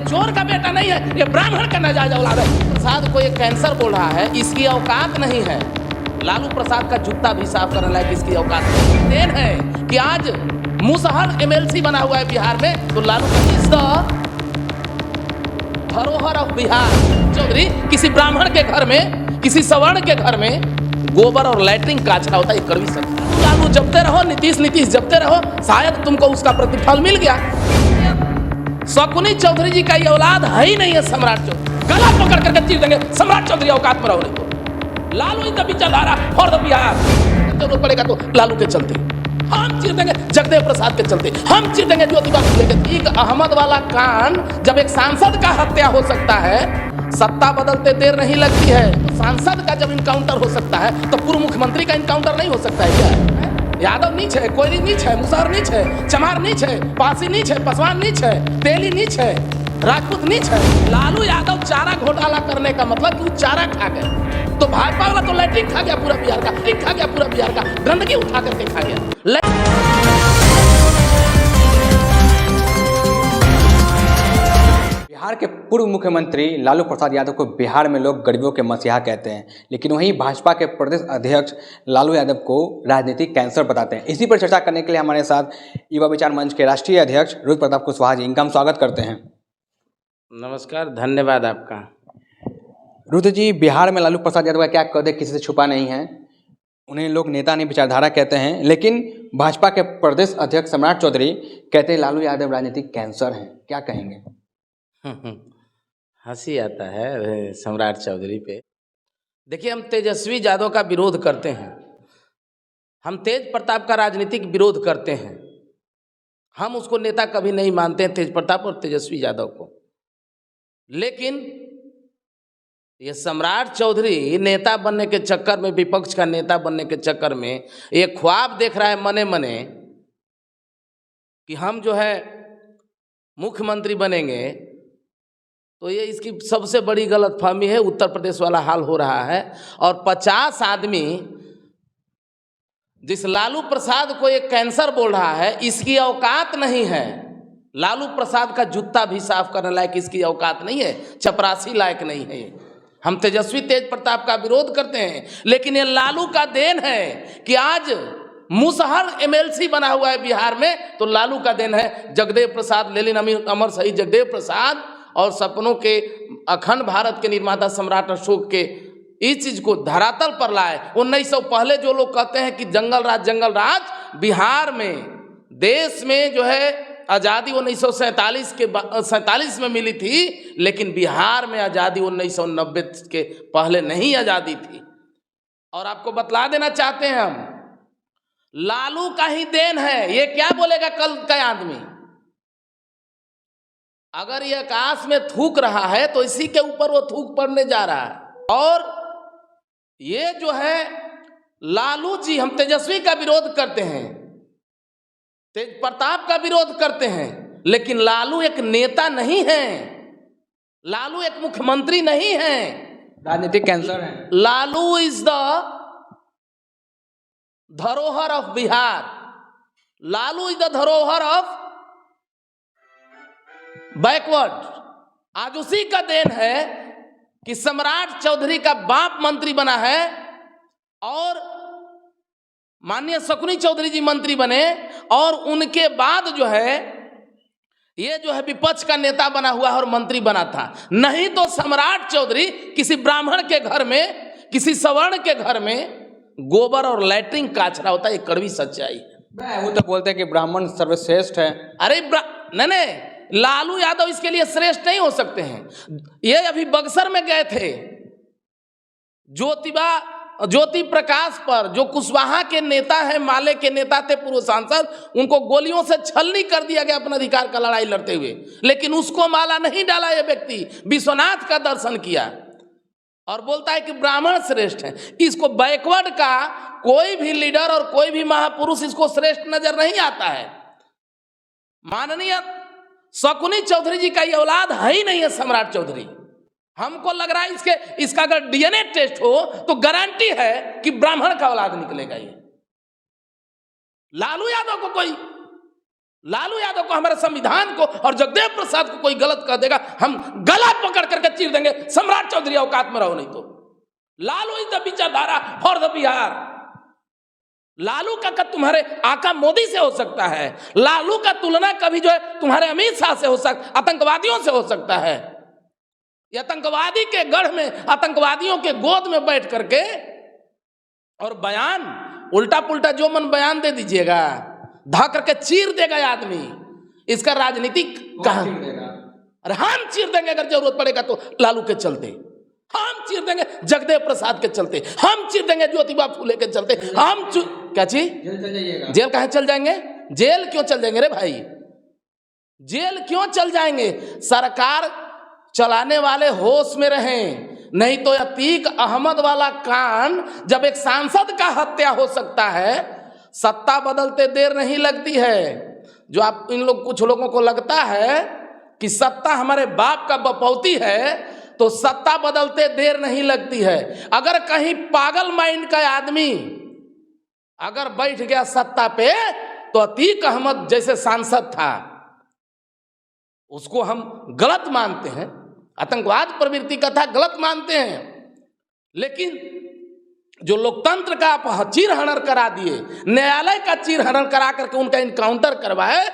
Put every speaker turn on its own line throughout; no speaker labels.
चोर का बेटा नहीं है, ये ब्राह्मण का नाजायज औलाद है। प्रसाद को ये कैंसर बोल रहा है, इसकी औकात नहीं है। लालू प्रसाद का जूता भी साफ करने लायक इसकी औकात नहीं। देन है कि आज मुसहर एमएलसी बना हुआ है बिहार में, तो लालू धरोहर ऑफ बिहार चौधरी किसी ब्राह्मण के घर में, किसी सवर्ण के घर में गोबर और लैट्रिन का कचरा होता है, ये कड़वी सत्य है। लालू जपते रहो, नीतीश जपते रहो, शायद तुमको उसका प्रतिफल मिल गया। शकुनी चौधरी जी का ये औलाद है ही नहीं है सम्राट चौधरी। गला पकड़ करके चीर देंगे सम्राट चौधरी औकात में रहो नहीं तो। लालू इन द विचारधारा फॉर द बिहार, जरूरत पड़ेगा तो लालू के चलते हम चीर देंगे, जगदेव प्रसाद के चलते हम चीर देंगे, ज्योतिबा फुले के। एक अहमद वाला कांड, जब एक सांसद का हत्या हो सकता है, सत्ता बदलते देर नहीं लगती है। तो सांसद का जब इनकाउंटर हो सकता है, तो पूर्व मुख्यमंत्री का इनकाउंटर नहीं हो सकता है क्या? यादव नीच है, कोयली नीच है, मुसहर नीच है, चमार नीच है, पासी नीच है, पासवान नीच है, तेली नीच है, राजपूत नीच है। लालू यादव चारा घोटाला करने का मतलब कि वो चारा खा गए, तो भाजपा वाला तो लैट्रिन खा गया पूरा बिहार का, खा गया पूरा बिहार का, गंदगी उठा करके खा गया।
बिहार के पूर्व मुख्यमंत्री लालू प्रसाद यादव को बिहार में लोग गरीबों के मसीहा कहते हैं, लेकिन वहीं भाजपा के प्रदेश अध्यक्ष लालू यादव को राजनीतिक कैंसर बताते हैं। इसी पर चर्चा करने के लिए हमारे साथ युवा विचार मंच के राष्ट्रीय अध्यक्ष रुद्र प्रताप कुशवाहा जी, इनका हम स्वागत करते हैं।
नमस्कार, धन्यवाद आपका।
रुद्र जी, बिहार में लालू प्रसाद यादव का क्या कदे किसी से छुपा नहीं है। उन्हें लोग नेता नहीं विचारधारा कहते हैं, लेकिन भाजपा के प्रदेश अध्यक्ष सम्राट चौधरी कहते हैं लालू यादव राजनीतिक कैंसर हैं। क्या कहेंगे?
हंसी आता है सम्राट चौधरी पे। देखिए, हम तेजस्वी यादव का विरोध करते हैं, हम तेज प्रताप का राजनीतिक विरोध करते हैं। हम उसको नेता कभी नहीं मानते हैं, तेज प्रताप और तेजस्वी यादव को। लेकिन ये सम्राट चौधरी नेता बनने के चक्कर में, विपक्ष का नेता बनने के चक्कर में ये ख्वाब देख रहा है मने मने कि हम जो है मुख्यमंत्री बनेंगे, तो ये इसकी सबसे बड़ी गलतफहमी है। उत्तर प्रदेश वाला हाल हो रहा है, और 50 आदमी जिस लालू प्रसाद को एक कैंसर बोल रहा है, इसकी औकात नहीं है। लालू प्रसाद का जूता भी साफ करने लायक इसकी औकात नहीं है, चपरासी लायक नहीं है। हम तेजस्वी तेज प्रताप का विरोध करते हैं, लेकिन ये लालू का देन है कि आज मुसहर एमएलसी बना हुआ है बिहार में, तो लालू का देन है। जगदेव प्रसाद, लेलिन अमर शहीद जगदेव प्रसाद और सपनों के अखंड भारत के निर्माता सम्राट अशोक के इस चीज को धरातल पर लाए। 1900 पहले जो लोग कहते हैं कि जंगल राज, बिहार में, देश में जो है आज़ादी 1947 में मिली थी, लेकिन बिहार में आज़ादी 1990 के पहले नहीं आज़ादी थी। और आपको बतला देना चाहते हैं हम, लालू का ही देन है। ये क्या बोलेगा कल का आदमी? अगर ये आकाश में थूक रहा है तो इसी के ऊपर वो थूक पड़ने जा रहा है। और ये जो है लालू जी, हम तेजस्वी का विरोध करते हैं, तेज प्रताप का विरोध करते हैं, लेकिन लालू एक नेता नहीं है, लालू एक मुख्यमंत्री नहीं है,
राजनीतिक कैंसर है।
लालू इज द धरोहर of Bihar, Lalu is the धरोहर ऑफ बैकवर्ड। आज उसी का देन है कि सम्राट चौधरी का बाप मंत्री बना है और माननीय शकुनी चौधरी जी मंत्री बने, और उनके बाद जो है ये जो है विपक्ष का नेता बना हुआ है और मंत्री बना था। नहीं तो सम्राट चौधरी किसी ब्राह्मण के घर में, किसी सवर्ण के घर में गोबर और लैट्रिन का कचरा होता है, ये कड़वी सच्चाई है।
वो तो बोलते हैं कि ब्राह्मण सर्वश्रेष्ठ है।
अरे नहीं, लालू यादव इसके लिए श्रेष्ठ नहीं हो सकते हैं। ये अभी बक्सर में गए थे, ज्योति प्रकाश पर, जो कुशवाहा के नेता है, माले के नेता थे, पूर्व सांसद, उनको गोलियों से छलनी कर दिया गया अपना अधिकार का लड़ाई लड़ते हुए, लेकिन उसको माला नहीं डाला। ये व्यक्ति विश्वनाथ का दर्शन किया और बोलता है कि ब्राह्मण श्रेष्ठ है। इसको बैकवर्ड का कोई भी लीडर और कोई भी महापुरुष इसको श्रेष्ठ नजर नहीं आता है। माननीय शकुनी चौधरी जी का ये औलाद है ही नहीं है सम्राट चौधरी। हमको लग रहा है इसका अगर डीएनए टेस्ट हो तो गारंटी है कि ब्राह्मण का औलाद निकलेगा। ये लालू यादव को कोई लालू यादव को, हमारे संविधान को और जगदेव प्रसाद को कोई गलत कह देगा, हम गला पकड़ करके चीर देंगे। सम्राट चौधरी औकात में रहो, नहीं तो लालू इज द विचारधारा फॉर द बिहार। लालू का तुम्हारे आका मोदी से हो सकता है, लालू का तुलना कभी जो है तुम्हारे अमित शाह से हो सकता, आतंकवादियों से हो सकता है। ये आतंकवादी के गढ़ में, आतंकवादियों के गोद में बैठ करके और बयान उल्टा पुल्टा जो मन बयान दे दीजिएगा, धा करके चीर देगा आदमी। इसका राजनीतिक कहां? अरे हम चीर देंगे अगर जरूरत पड़ेगा तो, लालू के चलते हम चीर देंगे, जगदेव प्रसाद के चलते हम चीर देंगे, ज्योतिबा फूले के चलते हम क्या चीज? जेल कहाँ चल जाएंगे? जेल क्यों चल जाएंगे रे भाई? जेल क्यों चल जाएंगे? सरकार चलाने वाले होश में रहें, नहीं तो अतीक अहमद वाला कांड, जब एक सांसद का हत्या हो सकता है, सत्ता बदलते देर नहीं लगती है। जो आप इन लोग, कुछ लोगों को लगता है कि सत्ता हमारे बाप का बपौती है, तो सत्ता बदलते देर नहीं लगती है। अगर कहीं पागल माइंड का आदमी अगर बैठ गया सत्ता पे, तो अतीक अहमद जैसे सांसद था, उसको हम गलत मानते हैं, आतंकवाद प्रवृत्ति का था, गलत मानते हैं। लेकिन जो लोकतंत्र का आप चीर हनन करा दिए, न्यायालय का चीर हनन करा करके उनका इनकाउंटर करवाए,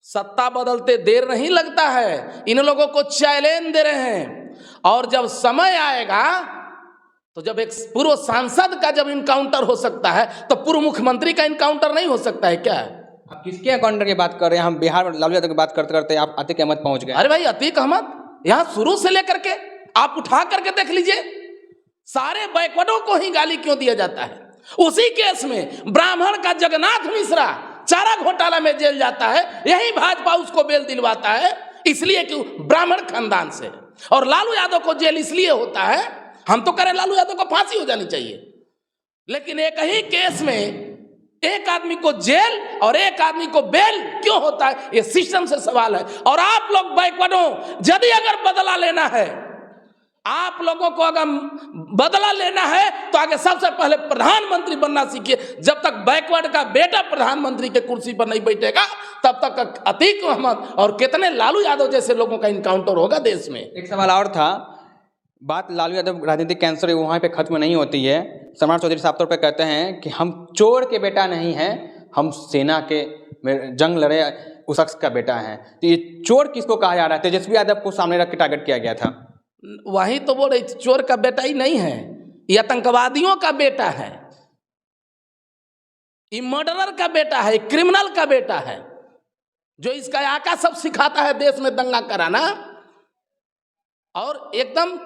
सत्ता बदलते देर नहीं लगता है। इन लोगों को चैलेंज दे रहे हैं, और जब समय आएगा तो जब एक पूर्व सांसद का जब इनकाउंटर हो सकता है, तो पूर्व मुख्यमंत्री का इनकाउंटर नहीं हो सकता है क्या?
आप किसके एनकाउंटर की बात कर रहे हैं? हम बिहार में लालू यादव की बात करते करते आप अतीक अहमद पहुंच गए।
अरे भाई, अतीक अहमद यहाँ शुरू से लेकर के आप उठा करके देख लीजिए, सारे बैकवर्डों को ही गाली क्यों दिया जाता है। उसी केस में ब्राह्मण का जगन्नाथ मिश्रा चारा घोटाला में जेल जाता है, यही भाजपा उसको बेल दिलवाता है, इसलिए कि ब्राह्मण खानदान से। और लालू यादव को जेल इसलिए होता है, हम तो करें लालू यादव को फांसी हो जानी चाहिए, लेकिन एक ही केस में एक आदमी को जेल और एक आदमी को बेल क्यों होता है? ये सिस्टम से सवाल है। और आप लोग बैकवर्डों, यदि अगर बदला लेना है, आप लोगों को अगर बदला लेना है, तो आगे सबसे पहले प्रधानमंत्री बनना सीखिए। जब तक बैकवर्ड का बेटा प्रधानमंत्री के कुर्सी पर नहीं बैठेगा, तब तक अतीक अहमद और कितने लालू यादव जैसे लोगों का इनकाउंटर होगा देश में।
एक सवाल और था, बात लालू यादव राजनीतिक कैंसर वहाँ पे खत्म नहीं होती है। सम्राट चौधरी साफ तौर पे कहते हैं कि हम चोर के बेटा नहीं हैं, हम सेना के जंग लड़े उस शख्स का बेटा है। तो ये चोर किसको कहा जा रहा है? तेजस्वी यादव को सामने रख के टारगेट किया गया था।
वही तो बोल रही, चोर का बेटा ही नहीं है, ये आतंकवादियों का बेटा है, ये मर्डरर का बेटा है, क्रिमिनल का बेटा है, जो इसका आका सब सिखाता है देश में दंगा कराना। और एकदम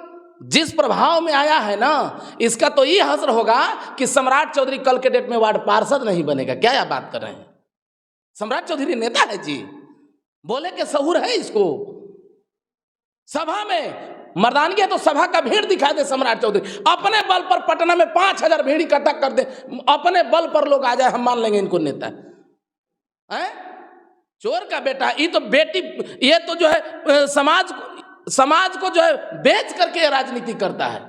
जिस प्रभाव में आया है ना, इसका तो ये हसर होगा कि सम्राट चौधरी कल के डेट में वार्ड पार्षद नहीं बनेगा। क्या आप बात कर रहे हैं? सम्राट चौधरी नेता है जी, बोले के सहूर है इसको। सभा में मर्दानगी है तो सभा का भीड़ दिखा दे सम्राट चौधरी, अपने बल पर पटना में 5000 भीड़ इकट्ठा कर दे, अपने बल पर लोग आ जाए, हम मान लेंगे इनको नेता है। चोर का बेटा, ये तो बेटी, ये तो जो है समाज को जो है बेच करके राजनीति करता है।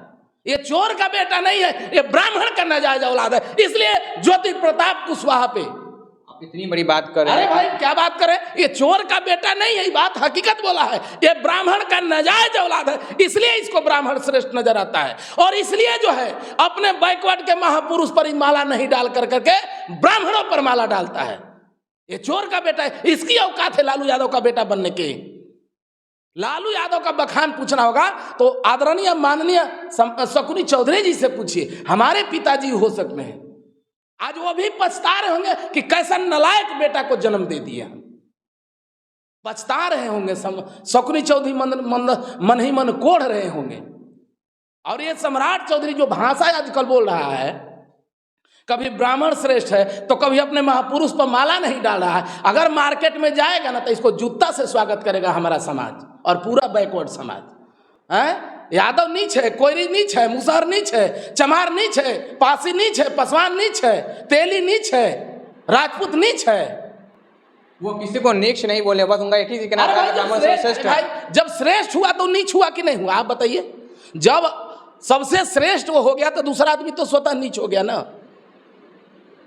ये चोर का बेटा नहीं है, ये ब्राह्मण का नाजायज औलाद है। इसलिए ज्योति प्रताप कुशवाहा पे
इतनी बड़ी बात कर रहे हैं।
अरे भाई क्या बात करें, ये चोर का बेटा नहीं है, ये बात हकीकत बोला है, ये ब्राह्मण का नाजायज औलाद है, इसलिए इसको ब्राह्मण श्रेष्ठ नजर आता है। और इसलिए जो है अपने बैकवर्ड के महापुरुष पर ही माला नहीं डाल करके ब्राह्मणों पर माला डालता है। ये चोर का बेटा है, इसकी औकात है लालू यादव का बेटा बनने के। लालू यादव का बखान पूछना होगा तो आदरणीय माननीय शकुनी चौधरी जी से पूछिए, हमारे पिताजी हो सकते हैं, आज वो भी पछता रहे होंगे कि कैसा नालायक बेटा को जन्म दे दिया, पछता रहे होंगे। शकुनी चौधरी मन ही मन कोढ़ रहे होंगे। और ये सम्राट चौधरी जो भाषा आजकल बोल रहा है, कभी ब्राह्मण श्रेष्ठ है तो कभी अपने महापुरुष पर माला नहीं डाल रहा है। अगर मार्केट में जाएगा ना तो इसको जूता से स्वागत करेगा हमारा समाज और पूरा बैकवर्ड समाज है। यादव नीच है, कोयरी नीच है, मुसहर नीच है, चमार नीच है, पासी नीच है, पासवान नीच है, तेली नीच है, राजपूत नीच है।
वो किसी को नीच नहीं बोले, बस उनका एक ही श्रेष्ठ है।
जब श्रेष्ठ हुआ तो नीच हुआ कि नहीं हुआ? आप बताइए। जब सबसे श्रेष्ठ वो हो गया तो दूसरा आदमी तो स्वतः नीच हो गया ना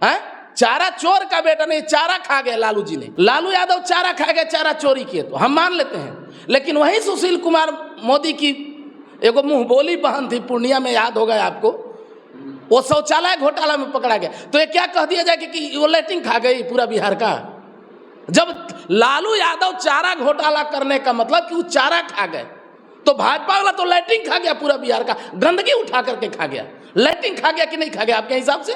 है। चारा चोर का बेटा नहीं, चारा खा गया लालू जी ने। लालू यादव चारा खा गया, चारा चोरी किए तो हम मान लेते हैं। लेकिन वही सुशील कुमार मोदी की एगो मुंह बोली बहन थी पूर्णिया में, याद होगा आपको, वो शौचालय घोटाला में पकड़ा गया। तो ये क्या कह दिया जाए कि वो लैट्रिन खा गई पूरा बिहार का? जब लालू यादव चारा घोटाला करने का मतलब कि वो चारा खा गए, तो भाजपा वाला तो लैट्रिन खा गया पूरा बिहार का, गंदगी उठा करके खा गया। लैट्रिन खा गया कि नहीं खा गया आपके हिसाब से?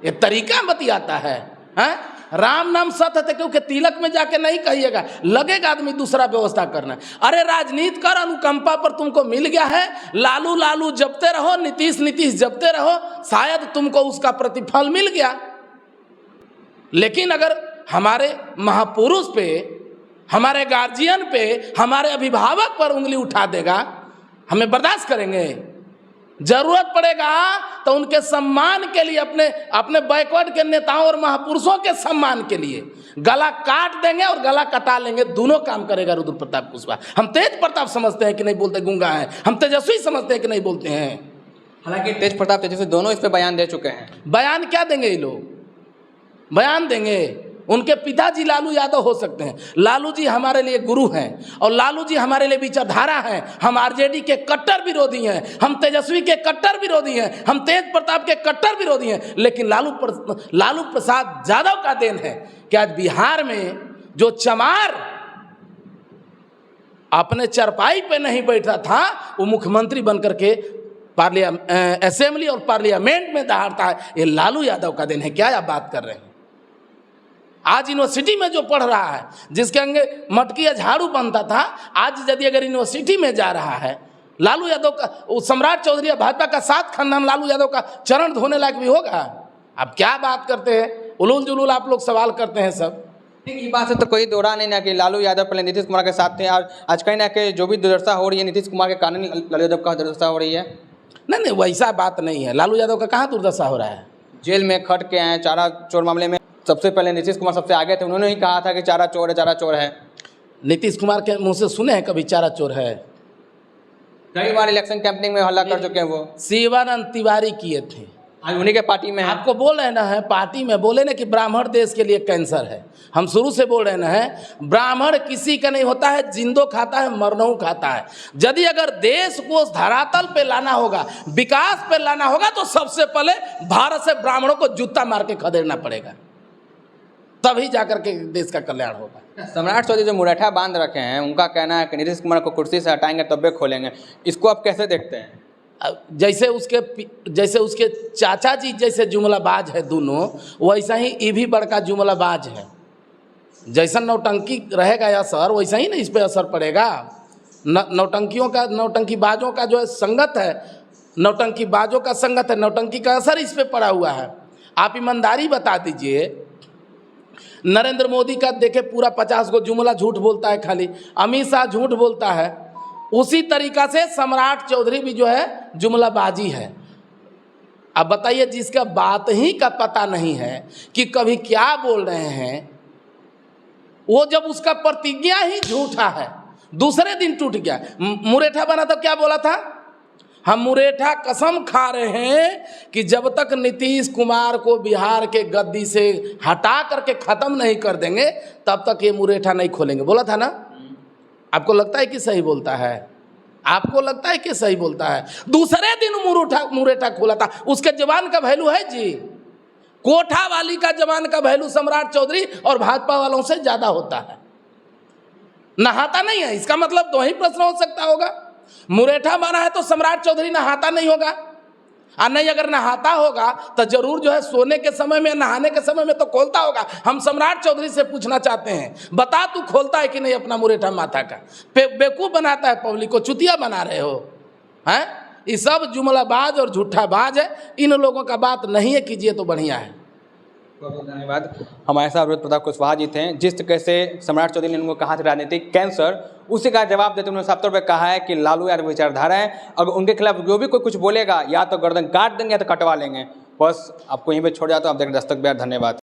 ये तरीका बतियाता है, हैं? राम नाम सत्य है, क्योंकि तिलक में जाके नहीं कहिएगा, लगेगा आदमी दूसरा व्यवस्था करना। अरे राजनीति कर, अनुकंपा पर तुमको मिल गया है, लालू लालू जपते रहो, नीतीश नीतीश जपते रहो, शायद तुमको उसका प्रतिफल मिल गया। लेकिन अगर हमारे महापुरुष पे, हमारे गार्जियन पे, हमारे अभिभावक पर उंगली उठा देगा, हमें बर्दाश्त करेंगे? जरूरत पड़ेगा तो उनके सम्मान के लिए, अपने बैकवर्ड के नेताओं और महापुरुषों के सम्मान के लिए गला काट देंगे और गला कटा लेंगे। दोनों काम करेगा रुद्र प्रताप कुशवाहा। हम तेज प्रताप समझते हैं कि नहीं बोलते, गूंगा है। हम तेजस्वी समझते हैं कि नहीं बोलते हैं।
हालांकि तेज प्रताप तेजस्वी दोनों इस पे बयान दे चुके हैं।
बयान क्या देंगे ये लोग? बयान देंगे? उनके पिताजी लालू यादव हो सकते हैं। लालू जी हमारे लिए गुरु हैं और लालू जी हमारे लिए विचारधारा हैं। हम आरजेडी के कट्टर विरोधी हैं, हम तेजस्वी के कट्टर विरोधी हैं, हम तेज प्रताप के कट्टर विरोधी हैं। लेकिन लालू प्रसाद यादव का देन है कि आज बिहार में जो चमार अपने चरपाई पे नहीं बैठा था, वो मुख्यमंत्री बनकर के असेंबली और पार्लियामेंट में दहाड़ता है। ये लालू यादव का देन है। क्या आप बात कर रहे हैं? आज यूनिवर्सिटी में जो पढ़ रहा है, जिसके अंगे मटकी या झाड़ू बनता था, आज यदि अगर यूनिवर्सिटी में जा रहा है, लालू यादव का, वो सम्राट चौधरी या भाजपा का 7 खानदान लालू यादव का चरण धोने लायक भी होगा? अब क्या बात करते हैं, उलूल जुलूल आप लोग सवाल करते हैं सब।
ये बात से तो कोई दोहरा नहीं ना कि लालू यादव पहले नीतीश कुमार के साथ थे, और आज कहीं ना कहीं जो भी दुर्दशा हो रही है नीतीश कुमार के कारण लालू यादव का दुर्दशा हो रही है।
नहीं, वैसा बात नहीं है। लालू यादव का कहाँ दुर्दशा हो रहा है?
जेल में खट के आए। चारा चोर मामले में सबसे पहले नीतीश कुमार सबसे आगे थे, उन्होंने ही कहा था कि चारा चोर है, चारा चोर है।
नीतीश कुमार के मुंह से सुने हैं कभी चारा चोर है?
कई बार इलेक्शन कैंपेनिंग में हल्ला कर चुके हैं वो।
शिवानंद तिवारी किए थे,
आज उन्हीं के पार्टी में है।
आपको बोल रहे ना है पार्टी में, बोले ना कि ब्राह्मण देश के लिए कैंसर है। हम शुरू से बोल रहे ना है, ब्राह्मण किसी का नहीं होता है, जिंदो खाता है, मरनऊ खाता है। यदि अगर देश को धरातल पे लाना होगा, विकास पे लाना होगा, तो सबसे पहले भारत से ब्राह्मणों को जूता मार के खदेड़ना पड़ेगा, तभी जाकर के देश का कल्याण होगा।
सम्राट चौधरी जो मुरैठा बांध रखे हैं, उनका कहना है कि नीतीश कुमार को कुर्सी से हटाएंगे तब खोलेंगे। इसको आप कैसे देखते हैं?
जैसे उसके चाचा जी जैसे जुमलाबाज है दोनों, वैसा ही ये भी बड़का जुमलाबाज है। जैसा नौटंकी रहेगा असर, वैसा ही ना इस पर असर पड़ेगा। नौटंकीबाजों का जो है संगत है, नौटंकीबाजों का संगत है, नौटंकी का असर इस पे पड़ा हुआ है। आप ईमानदारी बता दीजिए, नरेंद्र मोदी का देखे पूरा 50 को जुमला झूठ बोलता है खाली, अमित शाह झूठ बोलता है, उसी तरीका से सम्राट चौधरी भी जो है जुमलाबाजी है। अब बताइए, जिसका बात ही का पता नहीं है कि कभी क्या बोल रहे हैं, वो जब उसका प्रतिज्ञा ही झूठा है, दूसरे दिन टूट गया। मुरैठा बना तो क्या बोला था? हम मुरैठा कसम खा रहे हैं कि जब तक नीतीश कुमार को बिहार के गद्दी से हटा करके खत्म नहीं कर देंगे, तब तक ये मुरैठा नहीं खोलेंगे, बोला था ना। आपको लगता है कि सही बोलता है? आपको लगता है कि सही बोलता है? दूसरे दिन मुरैठा खोला था। उसके जवान का वैल्यू है जी, कोठा वाली का जवान का वैल्यू सम्राट चौधरी और भाजपा वालों से ज्यादा होता है। नहाता नहीं है, इसका मतलब दो ही प्रश्न हो सकता होगा। मुरैठा माना है तो सम्राट चौधरी नहाता नहीं होगा, और नहीं अगर नहाता होगा तो जरूर जो है सोने के समय में, नहाने के समय में तो खोलता होगा। हम सम्राट चौधरी से पूछना चाहते हैं, बता तू खोलता है कि नहीं अपना मुरैठा माथा का? बेवकूफ बनाता है पब्लिक को, चुतिया बना रहे हो हैं। ये सब जुमलाबाज और झूठाबाज है, इन लोगों का बात नहीं है कीजिए तो बढ़िया है।
बहुत बहुत धन्यवाद। हमारे साथ रुद्र प्रताप कुशवाहा जी थे। जिस तरीके से सम्राट चौधरी ने उनको कहा था राजनीतिक कैंसर, उसी का जवाब देते उन्होंने साफ तौर पर कहा है कि लालू यादव विचारधारा है, अगर उनके खिलाफ जो भी कोई कुछ बोलेगा या तो गर्दन काट देंगे या तो कटवा लेंगे। बस आपको यहीं पे छोड़ जाता हूँ। आप देख रहे दस्तक बिहार। धन्यवाद।